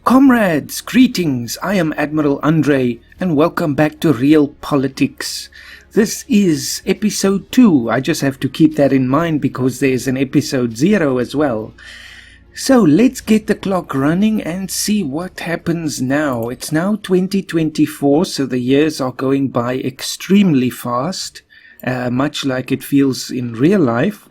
Comrades, greetings! I am Admiral Andre, and welcome back to Realpolitiks. This is episode 2. I just have to keep that in mind because there's an episode 0 as well. So let's get the clock running and see what happens now. It's now 2024, so the years are going by extremely fast, much like it feels in real life.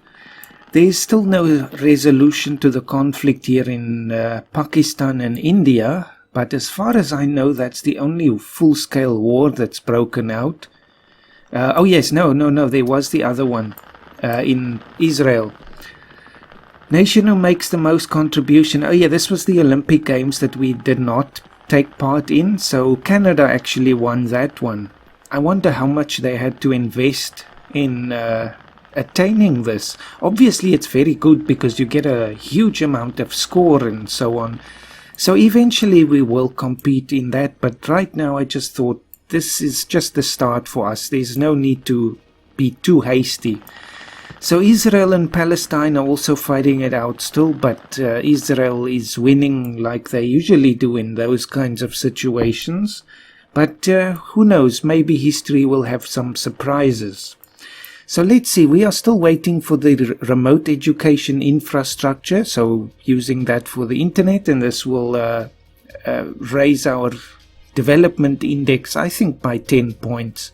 There is still no resolution to the conflict here in Pakistan and India, but as far as I know, that's the only full-scale war that's broken out. There was the other one in Israel. Nation who makes the most contribution. This was the Olympic Games that we did not take part in, so Canada actually won that one. I wonder how much they had to invest in attaining this. Obviously it's very good because you get a huge amount of score and so on. So eventually we will compete in that, but right now I just thought this is just the start for us. There's no need to be too hasty. So Israel and Palestine are also fighting it out still, but Israel is winning like they usually do in those kinds of situations. But who knows, maybe history will have some surprises. So let's see, we are still waiting for the remote education infrastructure, so using that for the internet, and this will raise our development index, I think, by 10 points.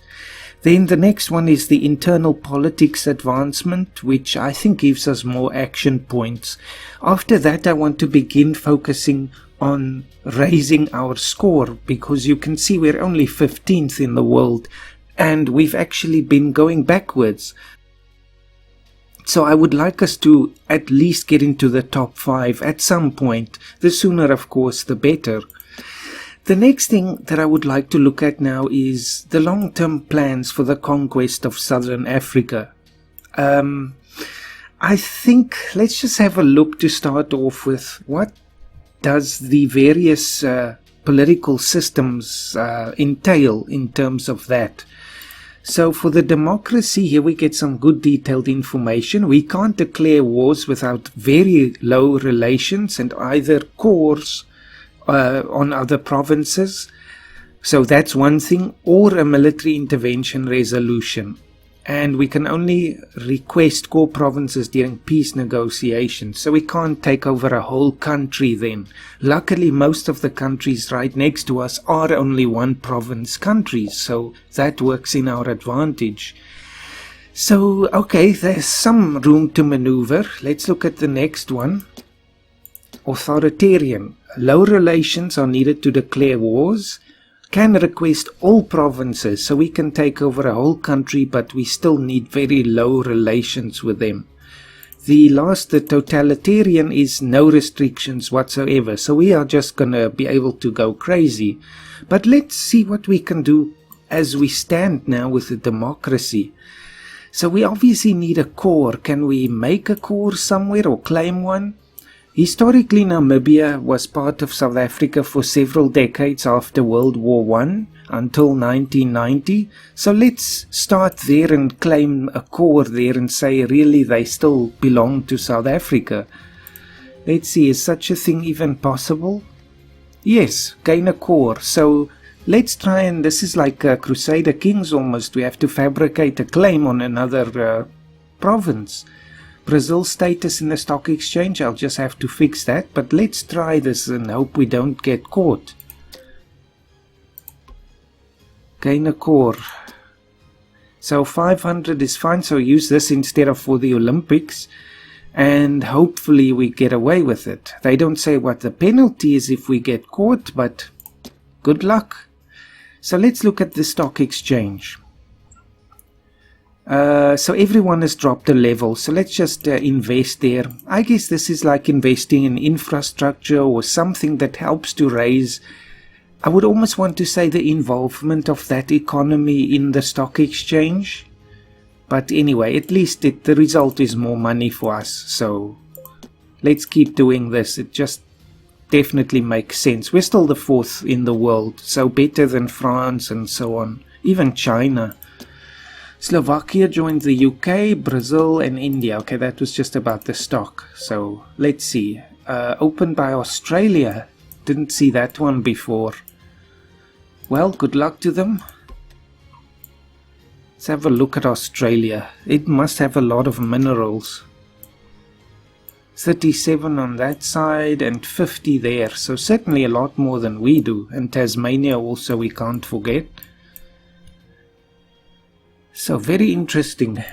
Then the next one is the internal politics advancement, which I think gives us more action points. After that, I want to begin focusing on raising our score, because you can see we're only 15th in the world, and we've actually been going backwards. So I would like us to at least get into the top 5 at some point. The sooner, of course, the better. The next thing that I would like to look at now is the long-term plans for the conquest of Southern Africa. I think let's just have a look to start off with. What does the various political systems entail in terms of that? So for the democracy, here we get some good detailed information. We can't declare wars without very low relations and either cores on other provinces. So that's one thing, or a military intervention resolution. And we can only request core provinces during peace negotiations. So we can't take over a whole country then. Luckily, most of the countries right next to us are only one province countries. So that works in our advantage. So, okay, there's some room to maneuver. Let's look at the next one. Authoritarian. Low relations are needed to declare wars. Can request all provinces, so we can take over a whole country, but we still need very low relations with them. The totalitarian, is no restrictions whatsoever, so we are just gonna be able to go crazy. But let's see what we can do as we stand now with the democracy. So we obviously need a core. Can we make a core somewhere or claim one? Historically, Namibia was part of South Africa for several decades after World War I until 1990. So let's start there and claim a core there and say really they still belong to South Africa. Let's see, is such a thing even possible? Yes, gain a core. So let's try, and this is like Crusader Kings almost. We have to fabricate a claim on another province. Brazil status in the stock exchange, I'll just have to fix that, but let's try this and hope we don't get caught. Gain a core. So 500 is fine, so use this instead of for the Olympics, and hopefully we get away with it. They don't say what the penalty is if we get caught, but good luck. So let's look at the stock exchange. So everyone has dropped a level, so let's just invest there. I guess this is like investing in infrastructure or something that helps to raise, I would almost want to say, the involvement of that economy in the stock exchange. But anyway, at least the result is more money for us, so let's keep doing this. It just definitely makes sense. We're still the 4th in the world, so better than France and so on, even China. Slovakia joined the UK, Brazil and India. Okay, that was just about the stock. So let's see. Opened by Australia. Didn't see that one before. Well, good luck to them. Let's have a look at Australia. It must have a lot of minerals. 37 on that side and 50 there. So certainly a lot more than we do. And Tasmania also we can't forget. So very interesting.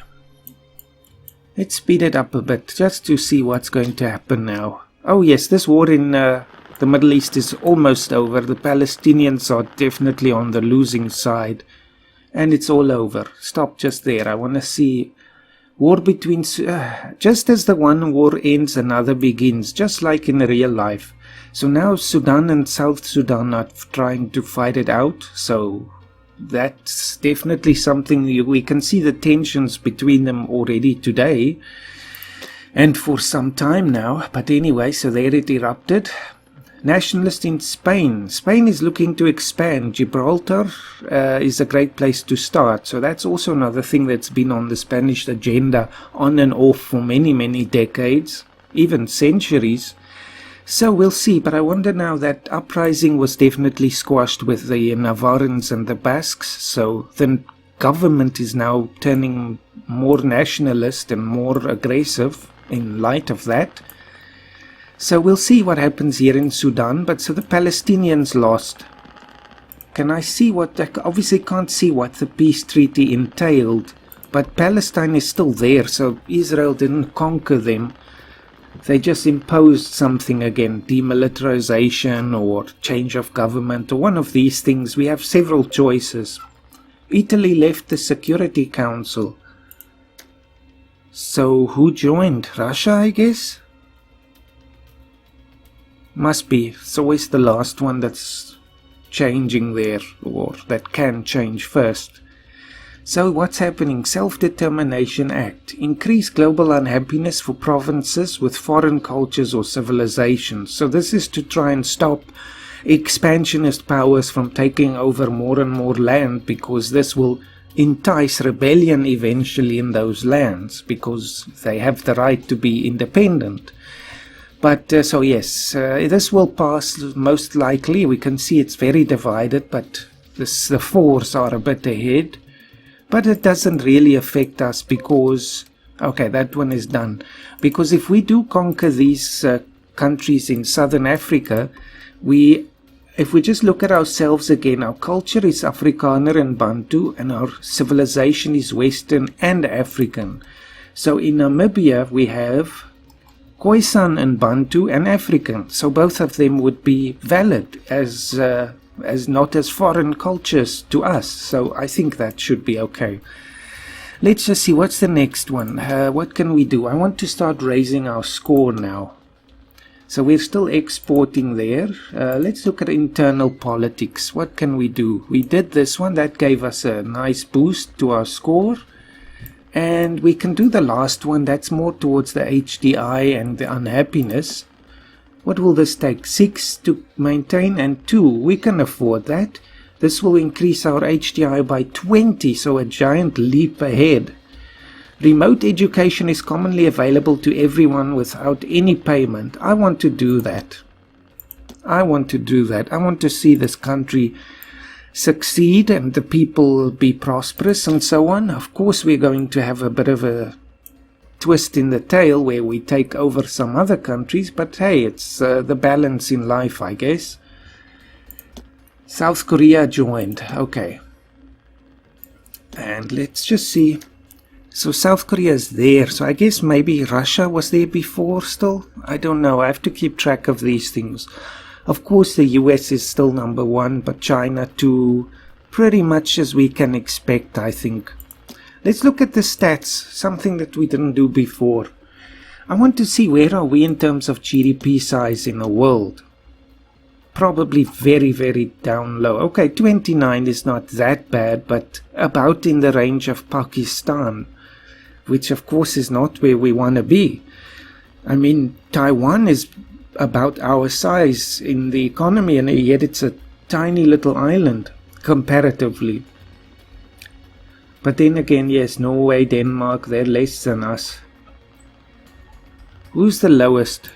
Let's speed it up a bit just to see what's going to happen now. Oh yes, this war in the Middle East is almost over. The Palestinians are definitely on the losing side. And it's all over. Stop just there. I want to see war between... just as the one war ends, another begins. Just like in real life. So now Sudan and South Sudan are trying to fight it out. So that's definitely something we can see the tensions between them already today. And for some time now. But anyway, so there it erupted. Nationalist in Spain. Spain is looking to expand. Gibraltar is a great place to start. So that's also another thing that's been on the Spanish agenda on and off for many, many decades, even centuries. So we'll see. But I wonder now that uprising was definitely squashed with the Navarrans and the Basques. So the government is now turning more nationalist and more aggressive in light of that. So we'll see what happens here in Sudan, but so the Palestinians lost. Can I see what, I obviously can't see what the peace treaty entailed, but Palestine is still there, so Israel didn't conquer them. They just imposed something again, demilitarization or change of government or one of these things. We have several choices. Italy left the Security Council. So who joined? Russia, I guess? Must be. It's always the last one that's changing there, or that can change first. So what's happening? Self-Determination Act. Increase global unhappiness for provinces with foreign cultures or civilizations. So this is to try and stop expansionist powers from taking over more and more land, because this will entice rebellion eventually in those lands, because they have the right to be independent. But so yes, this will pass most likely. We can see it's very divided, but the fours are a bit ahead. But it doesn't really affect us because, okay, that one is done. Because if we do conquer these countries in southern Africa, if we just look at ourselves again, our culture is Afrikaner and Bantu, and our civilization is Western and African. So in Namibia we have Khoisan and Bantu and African, so both of them would be valid as not as foreign cultures to us. So I think that should be okay. Let's just see what's the next one. What can we do? I want to start raising our score now. So we're still exporting there. Let's look at internal politics. What can we do? We did this one. That gave us a nice boost to our score. And we can do the last one. That's more towards the HDI and the unhappiness. What will this take? 6 to maintain and 2. We can afford that. This will increase our HDI by 20, so a giant leap ahead. Remote education is commonly available to everyone without any payment. I want to do that. I want to see this country succeed and the people be prosperous and so on. Of course, we're going to have a bit of a twist in the tail where we take over some other countries, but hey, it's the balance in life, I guess. South Korea joined. Okay. And let's just see. So South Korea is there. So I guess maybe Russia was there before still. I don't know. I have to keep track of these things. Of course, the US is still number 1, but China too. Pretty much as we can expect, I think. Let's look at the stats. Something that we didn't do before. I want to see where are we in terms of GDP size in the world. Probably very, very down low. Okay, 29 is not that bad, but about in the range of Pakistan, which of course is not where we want to be. I mean, Taiwan is about our size in the economy, and yet it's a tiny little island comparatively. But then again, yes, Norway, Denmark, they're less than us. Who's the lowest?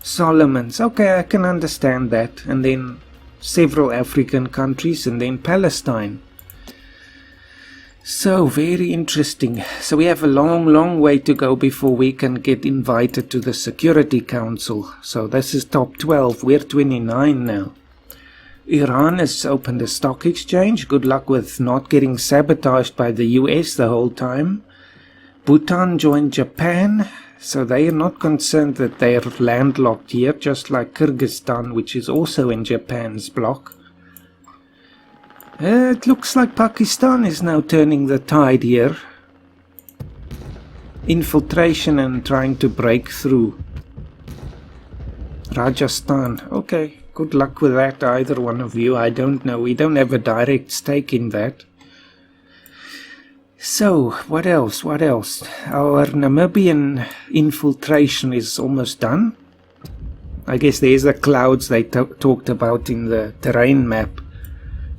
Solomons, okay, I can understand that. And then several African countries, and then Palestine. So, very interesting. So we have a long way to go before we can get invited to the Security Council. So this is top 12. We're 29 now. Iran has opened a stock exchange. Good luck with not getting sabotaged by the US the whole time. Bhutan joined Japan. So they are not concerned that they are landlocked here, just like Kyrgyzstan, which is also in Japan's bloc. It looks like Pakistan is now turning the tide here. Infiltration and trying to break through. Rajasthan, okay, good luck with that, either one of you, I don't know, we don't have a direct stake in that. So, what else? Our Namibian infiltration is almost done. I guess there's the clouds they talked about in the terrain map.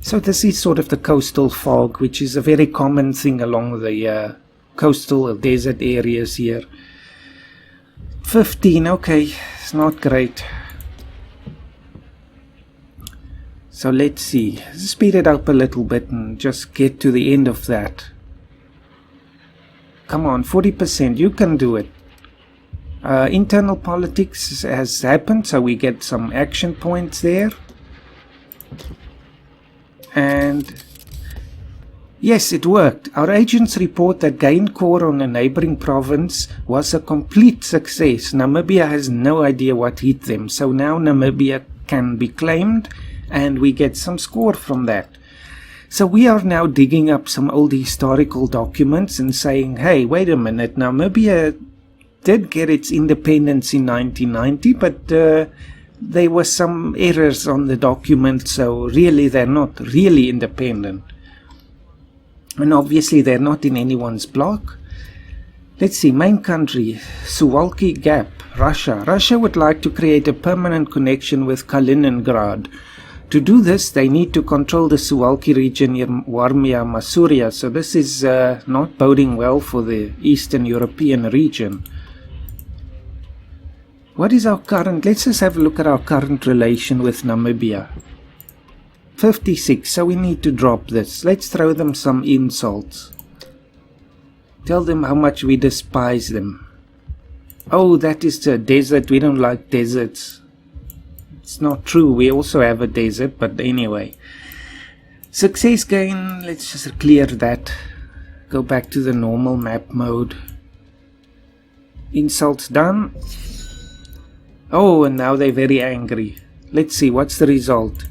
So this is sort of the coastal fog, which is a very common thing along the coastal desert areas here. 15, okay, it's not great. So let's see, speed it up a little bit and just get to the end of that. Come on, 40%, you can do it. Internal politics has happened, so we get some action points there. And yes, it worked. Our agents report that gain core on a neighboring province was a complete success. Namibia has no idea what hit them. So now Namibia can be claimed and we get some score from that. So we are now digging up some old historical documents and saying, hey, wait a minute, Namibia did get its independence in 1990, but there were some errors on the document, so really they're not really independent. And obviously they're not in anyone's bloc. Let's see, main country, Suwalki Gap, Russia. Russia would like to create a permanent connection with Kaliningrad. To do this, they need to control the Suwalki region near Warmia, Masuria. So this is not boding well for the Eastern European region. What is our current, let's just have a look at our current relation with Namibia. 56, so we need to drop this. Let's throw them some insults. Tell them how much we despise them. Oh, that is the desert, we don't like deserts. It's not true, we also have a desert, but anyway. Success gain, let's just clear that. Go back to the normal map mode. Insults done. Oh, and now they're very angry. Let's see, what's the result?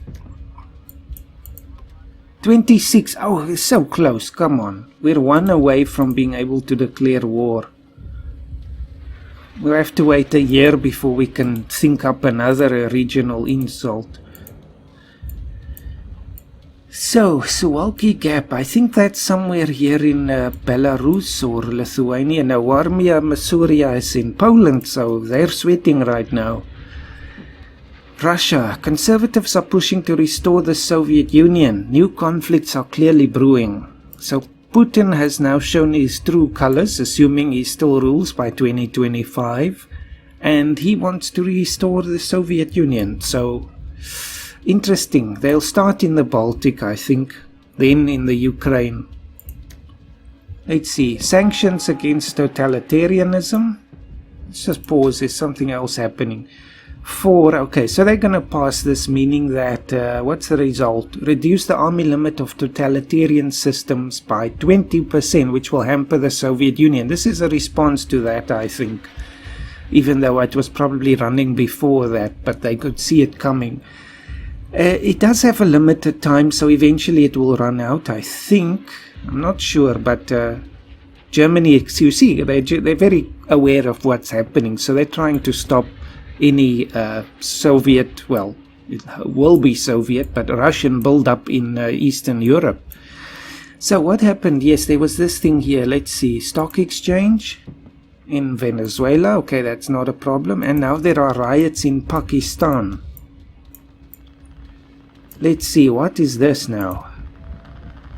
26. Oh, it's so close. Come on. We're one away from being able to declare war. We'll have to wait a year before we can think up another regional insult. So, Suwalki Gap, I think that's somewhere here in Belarus or Lithuania. Now, Warmia, Masuria is in Poland, so they're sweating right now. Russia, conservatives are pushing to restore the Soviet Union. New conflicts are clearly brewing. So, Putin has now shown his true colors, assuming he still rules by 2025. And he wants to restore the Soviet Union, so interesting. They'll start in the Baltic, I think, then in the Ukraine. Let's see. Sanctions against totalitarianism. Let's just pause. There's something else happening. 4. Okay, so they're going to pass this, meaning that, what's the result? Reduce the army limit of totalitarian systems by 20%, which will hamper the Soviet Union. This is a response to that, I think. Even though it was probably running before that, but they could see it coming. It does have a limited time, so eventually it will run out, I think. I'm not sure, but Germany, you see, they're very aware of what's happening, so they're trying to stop any Soviet, well, it will be Soviet, but Russian build-up in Eastern Europe. So what happened? Yes, there was this thing here. Let's see. Stock exchange in Venezuela. Okay, that's not a problem. And now there are riots in Pakistan. Let's see, what is this now?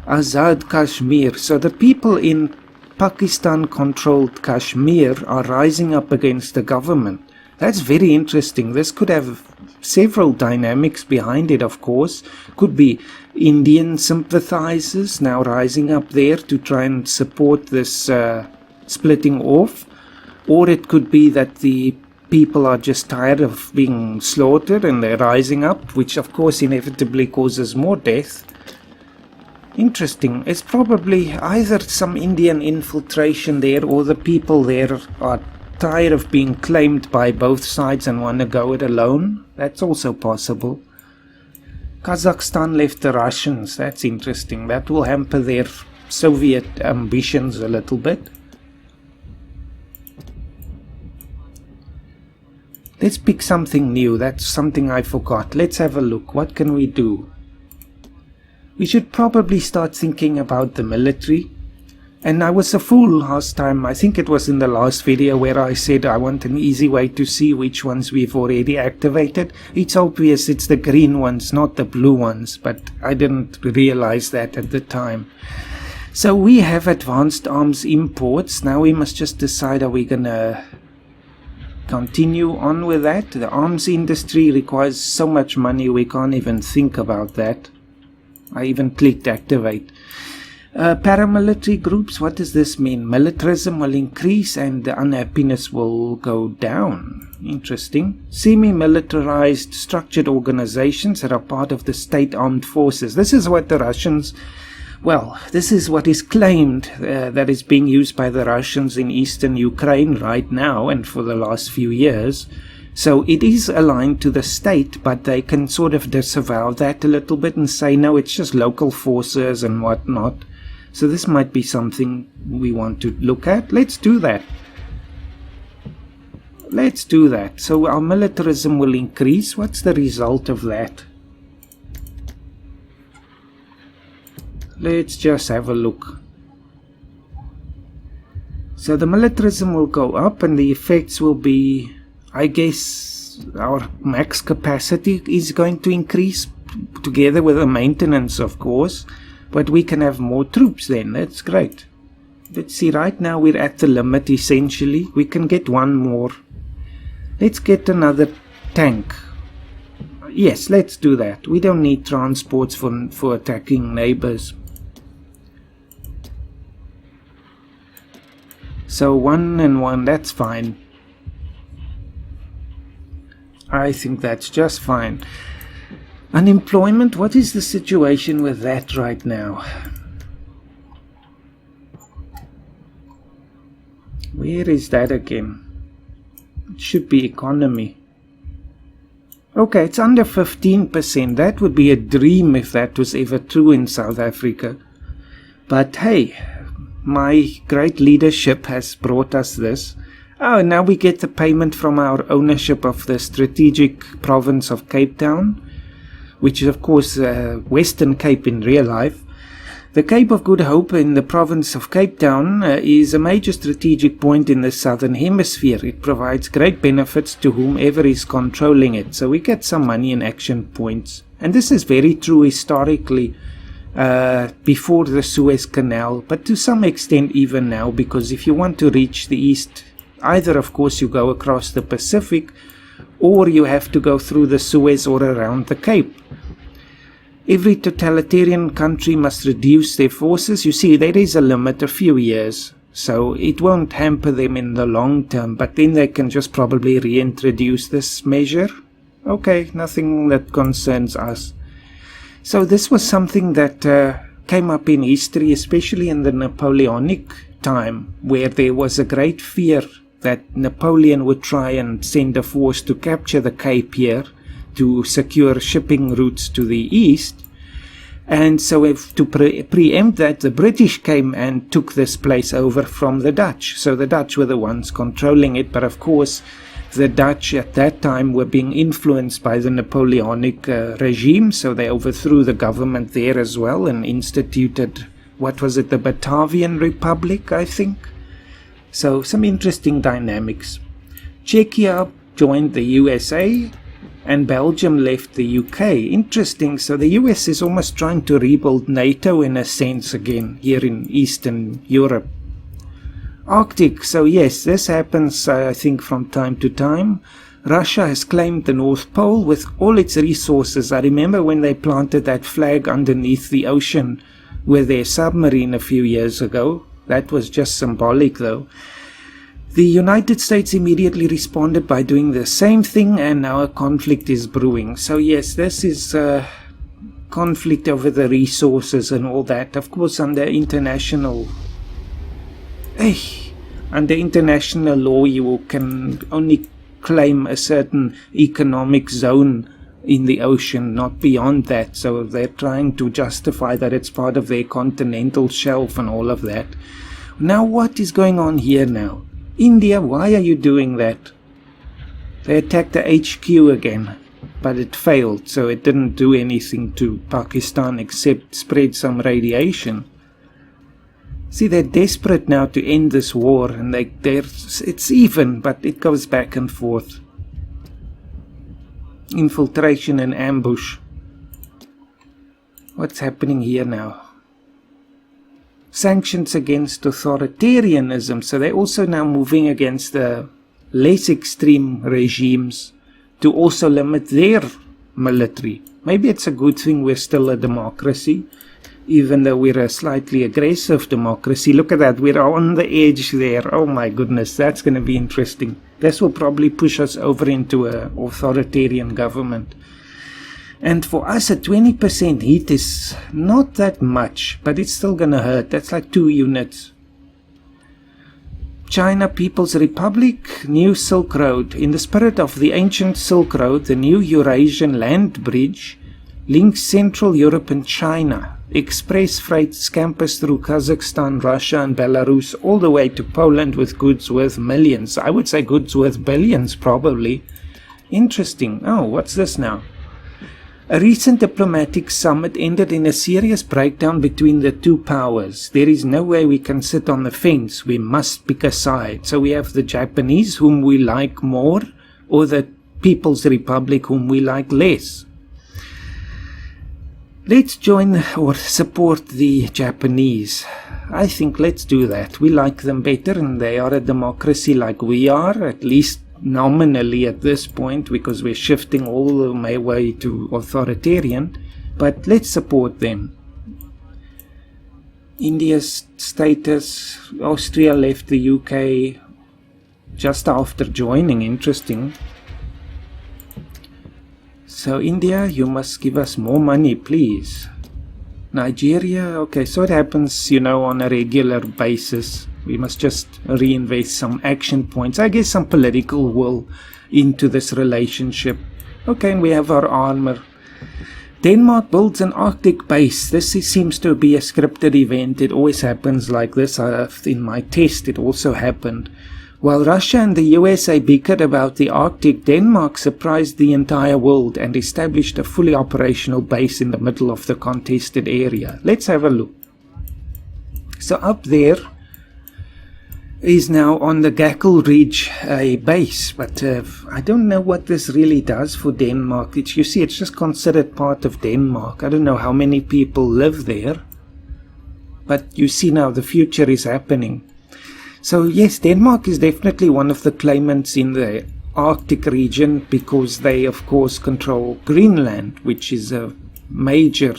Azad Kashmir. So the people in Pakistan-controlled Kashmir are rising up against the government. That's very interesting. This could have several dynamics behind it, of course. Could be Indian sympathizers now rising up there to try and support this splitting off. Or it could be that the people are just tired of being slaughtered and they're rising up, which of course inevitably causes more death. Interesting. It's probably either some Indian infiltration there, or the people there are tired of being claimed by both sides and want to go it alone. That's also possible. Kazakhstan left the Russians. That's interesting. That will hamper their Soviet ambitions a little bit. Let's pick something new. That's something I forgot. Let's have a look. What can we do? We should probably start thinking about the military. And I was a fool last time. I think it was in the last video where I said I want an easy way to see which ones we've already activated. It's obvious it's the green ones, not the blue ones, but I didn't realize that at the time. So we have advanced arms imports. Now we must just decide, are we gonna continue on with that? The arms industry requires so much money we can't even think about that. I even clicked activate. Paramilitary groups, what does this mean? Militarism will increase and the unhappiness will go down. Interesting. Semi-militarized structured organizations that are part of the state armed forces. This is what the Russians, well, this is what is claimed that is being used by the Russians in eastern Ukraine right now and for the last few years. So it is aligned to the state, but they can sort of disavow that a little bit and say, no, it's just local forces and whatnot. So this might be something we want to look at. Let's do that. Let's do that. So our militarism will increase. What's the result of that? Let's just have a look. So the militarism will go up and the effects will be, I guess, our max capacity is going to increase together with the maintenance, of course. But we can have more troops then. That's great. Let's see, right now we're at the limit essentially. We can get one more. Let's get another tank. Yes, let's do that. We don't need transports for attacking neighbors. So 1 and 1, that's fine. I think that's just fine. Unemployment, what is the situation with that right now? Where is that again? It should be economy. Okay, it's under 15%. That would be a dream if that was ever true in South Africa. But hey, my great leadership has brought us this. Oh, now we get the payment from our ownership of the strategic province of Cape Town, which is of course Western Cape in real life. The Cape of Good Hope in the province of Cape Town is a major strategic point in the southern hemisphere. It provides great benefits to whomever is controlling it. So we get some money and action points. And this is very true historically before the Suez Canal, but to some extent even now, because if you want to reach the east, either of course you go across the Pacific or you have to go through the Suez or around the Cape. Every totalitarian country must reduce their forces. You see, there is a limit, a few years, so it won't hamper them in the long term, but then they can just probably reintroduce this measure. Okay, nothing that concerns us. So this was something that came up in history, especially in the Napoleonic time, where there was a great fear that Napoleon would try and send a force to capture the Cape here to secure shipping routes to the east. And so to preempt that, the British came and took this place over from the Dutch. So the Dutch were the ones controlling it, but of course the Dutch at that time were being influenced by the Napoleonic regime, so they overthrew the government there as well and instituted, what was it, the Batavian Republic, I think. So some interesting dynamics. Czechia joined the USA and Belgium left the UK. Interesting. So the US is almost trying to rebuild NATO in a sense again here in Eastern Europe. Arctic. So yes, this happens I think from time to time. Russia has claimed the North Pole with all its resources. I remember when they planted that flag underneath the ocean with their submarine a few years ago. That was just symbolic though. The United States immediately responded by doing the same thing, and now a conflict is brewing. So yes, this is a conflict over the resources and all that. Of course, under international law, you can only claim a certain economic zone in the ocean, not beyond that. So they're trying to justify that it's part of their continental shelf and all of that. Now what is going on here now? India, why are you doing that? They attacked the HQ again, but it failed, so it didn't do anything to Pakistan except spread some radiation. See, they're desperate now to end this war, and it's even, but it goes back and forth. Infiltration and ambush. What's happening here now? Sanctions against authoritarianism. So they're also now moving against the less extreme regimes to also limit their military. Maybe it's a good thing we're still a democracy, even though we're a slightly aggressive democracy. Look at that, we're on the edge there. Oh my goodness, that's going to be interesting. This will probably push us over into an authoritarian government. And for us, a 20% hit is not that much, but it's still going to hurt. That's like 2 units. China People's Republic, New Silk Road. In the spirit of the ancient Silk Road, the new Eurasian land bridge links Central Europe and China. Express freight scampers through Kazakhstan, Russia and Belarus all the way to Poland with goods worth millions. I would say goods worth billions probably. Interesting. Oh, what's this now? A recent diplomatic summit ended in a serious breakdown between the two powers. There is no way we can sit on the fence. We must pick a side. So we have the Japanese, whom we like more, or the People's Republic, whom we like less. Let's join or support the Japanese. I think let's do that. We like them better, and they are a democracy like we are, at least nominally at this point, because we're shifting all the way to authoritarian. But let's support them. India's status. Austria left the UK just after joining. Interesting. So India, you must give us more money, please. Nigeria, okay, so it happens, on a regular basis. We must just reinvest some action points, I guess some political will into this relationship. Okay, and we have our armor. Denmark builds an Arctic base. This seems to be a scripted event. It always happens like this. In my test, it also happened. While Russia and the USA bickered about the Arctic, Denmark surprised the entire world and established a fully operational base in the middle of the contested area. Let's have a look. So up there is now on the Gackle Ridge a base, but I don't know what this really does for Denmark. You see, it's just considered part of Denmark. I don't know how many people live there, but you see now the future is happening. So yes, Denmark is definitely one of the claimants in the Arctic region, because they of course control Greenland, which is a major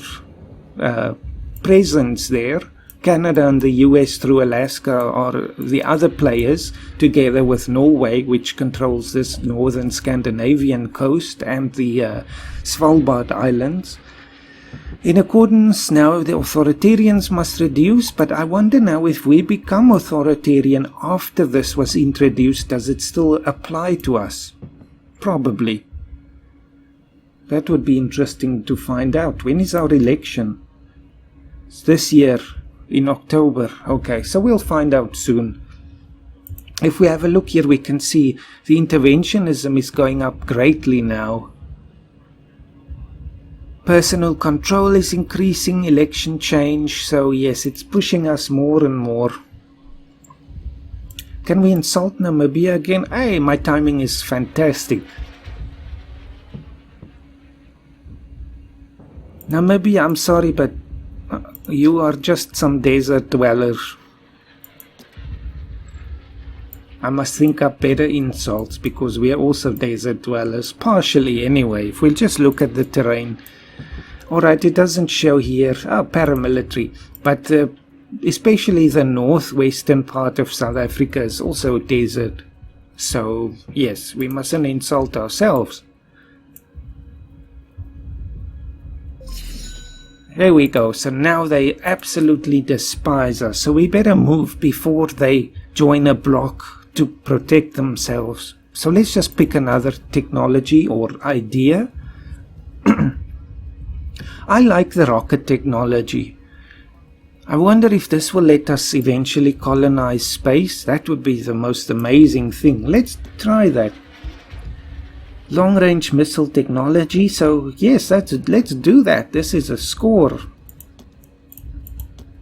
presence there. Canada and the US through Alaska are the other players, together with Norway, which controls this northern Scandinavian coast and the Svalbard Islands. In accordance now, the authoritarians must reduce, but I wonder now if we become authoritarian after this was introduced, does it still apply to us? Probably. That would be interesting to find out. When is our election? It's this year, in October. Okay, so we'll find out soon. If we have a look here, we can see the interventionism is going up greatly now. Personal control is increasing, election change, so yes, it's pushing us more and more. Can we insult Namibia again? Hey, my timing is fantastic. Namibia, I'm sorry, but you are just some desert dwellers. I must think up better insults because we are also desert dwellers, partially anyway, if we'll just look at the terrain. Alright, it doesn't show here, paramilitary, but especially the northwestern part of South Africa is also desert. So, yes, we mustn't insult ourselves. There we go. So now they absolutely despise us. So we better move before they join a bloc to protect themselves. So let's just pick another technology or idea. I like the rocket technology. I wonder if this will let us eventually colonize space. That would be the most amazing thing. Let's try that. Long-range missile technology. So yes, let's do that. This is a score.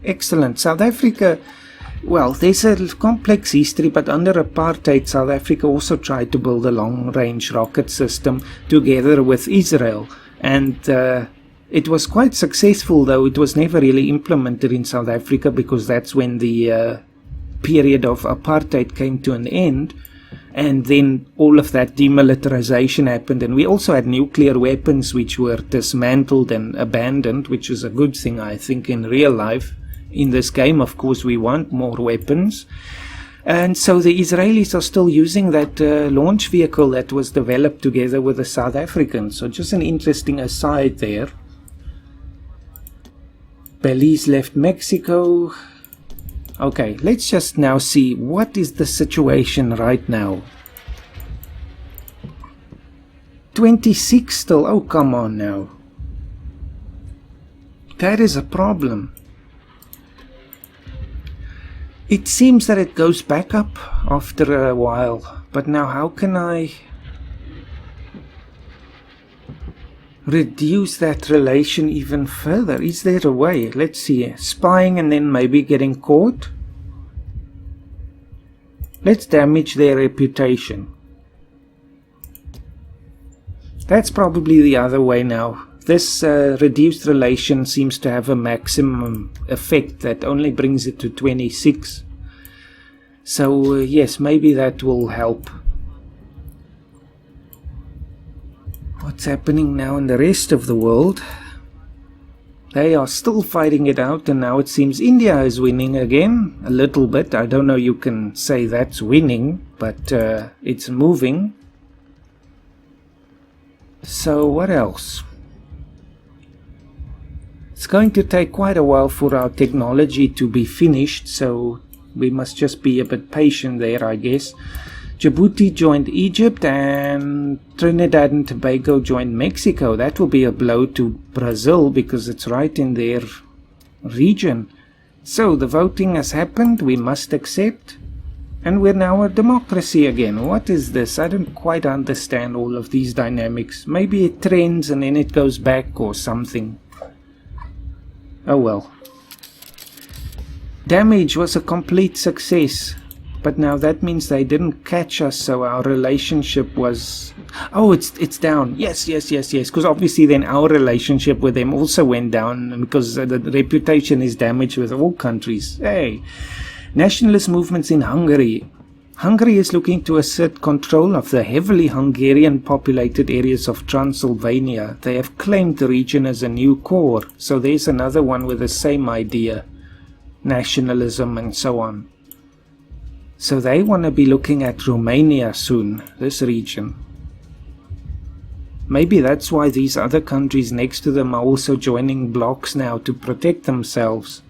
Excellent. South Africa, well, there's a complex history, but under apartheid, South Africa also tried to build a long-range rocket system together with Israel. And it was quite successful, though it was never really implemented in South Africa because that's when the period of apartheid came to an end. And then all of that demilitarization happened, and we also had nuclear weapons which were dismantled and abandoned, which is a good thing, I think, in real life. In this game, of course, we want more weapons. And so the Israelis are still using that launch vehicle that was developed together with the South Africans. So just an interesting aside there. Belize left Mexico. Okay, let's just now see what is the situation right now. 26 still. Oh, come on now. That is a problem. It seems that it goes back up after a while. But now how can I reduce that relation even further? Is there a way? Let's see. Spying and then maybe getting caught. Let's damage their reputation. That's probably the other way now. This reduced relation seems to have a maximum effect that only brings it to 26. So yes, maybe that will help. What's happening now in the rest of the world? They are still fighting it out, and now it seems India is winning again, a little bit. I don't know you can say that's winning, but it's moving. So what else? It's going to take quite a while for our technology to be finished, so we must just be a bit patient there, I guess. Djibouti joined Egypt and Trinidad and Tobago joined Mexico. That will be a blow to Brazil because it's right in their region. So the voting has happened, we must accept. And we're now a democracy again. What is this? I don't quite understand all of these dynamics. Maybe it trends and then it goes back or something. Oh well. Damage was a complete success. But now that means they didn't catch us, so our relationship was... Oh, it's down. Yes. Because obviously then our relationship with them also went down because the reputation is damaged with all countries. Hey, nationalist movements in Hungary. Hungary is looking to assert control of the heavily Hungarian populated areas of Transylvania. They have claimed the region as a new core. So there's another one with the same idea. Nationalism and so on. So they want to be looking at Romania soon, this region. Maybe that's why these other countries next to them are also joining blocs now to protect themselves.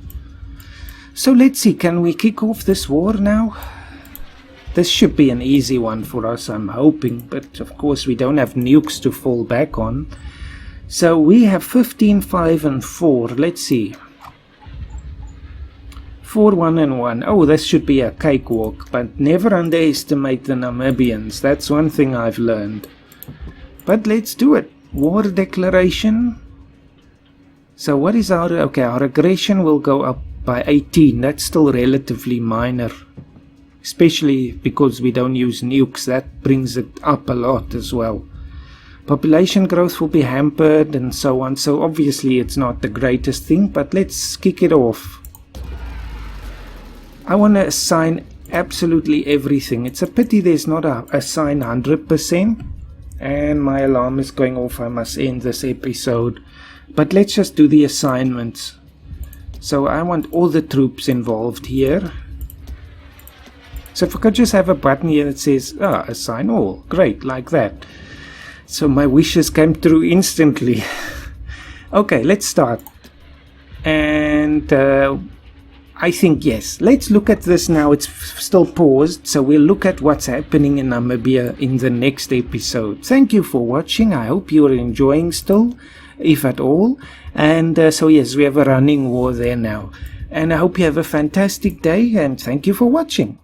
So let's see, can we kick off this war now? This should be an easy one for us, I'm hoping, but of course we don't have nukes to fall back on. So we have 15, 5 and 4, let's see. 4, 1 and 1. Oh, this should be a cakewalk, but never underestimate the Namibians. That's one thing I've learned. But let's do it. War declaration. So what is our... Okay, our aggression will go up by 18. That's still relatively minor. Especially because we don't use nukes. That brings it up a lot as well. Population growth will be hampered and so on. So obviously it's not the greatest thing, but let's kick it off. I want to assign absolutely everything. It's a pity there's not a sign 100%. And my alarm is going off. I must end this episode. But let's just do the assignments. So I want all the troops involved here. So if I could just have a button here that says, assign all. Great, like that. So my wishes came through instantly. Okay, let's start. And I think yes. Let's look at this now. It's still paused. So we'll look at what's happening in Namibia in the next episode. Thank you for watching. I hope you are enjoying still, if at all. And so yes, we have a running war there now. And I hope you have a fantastic day. And thank you for watching.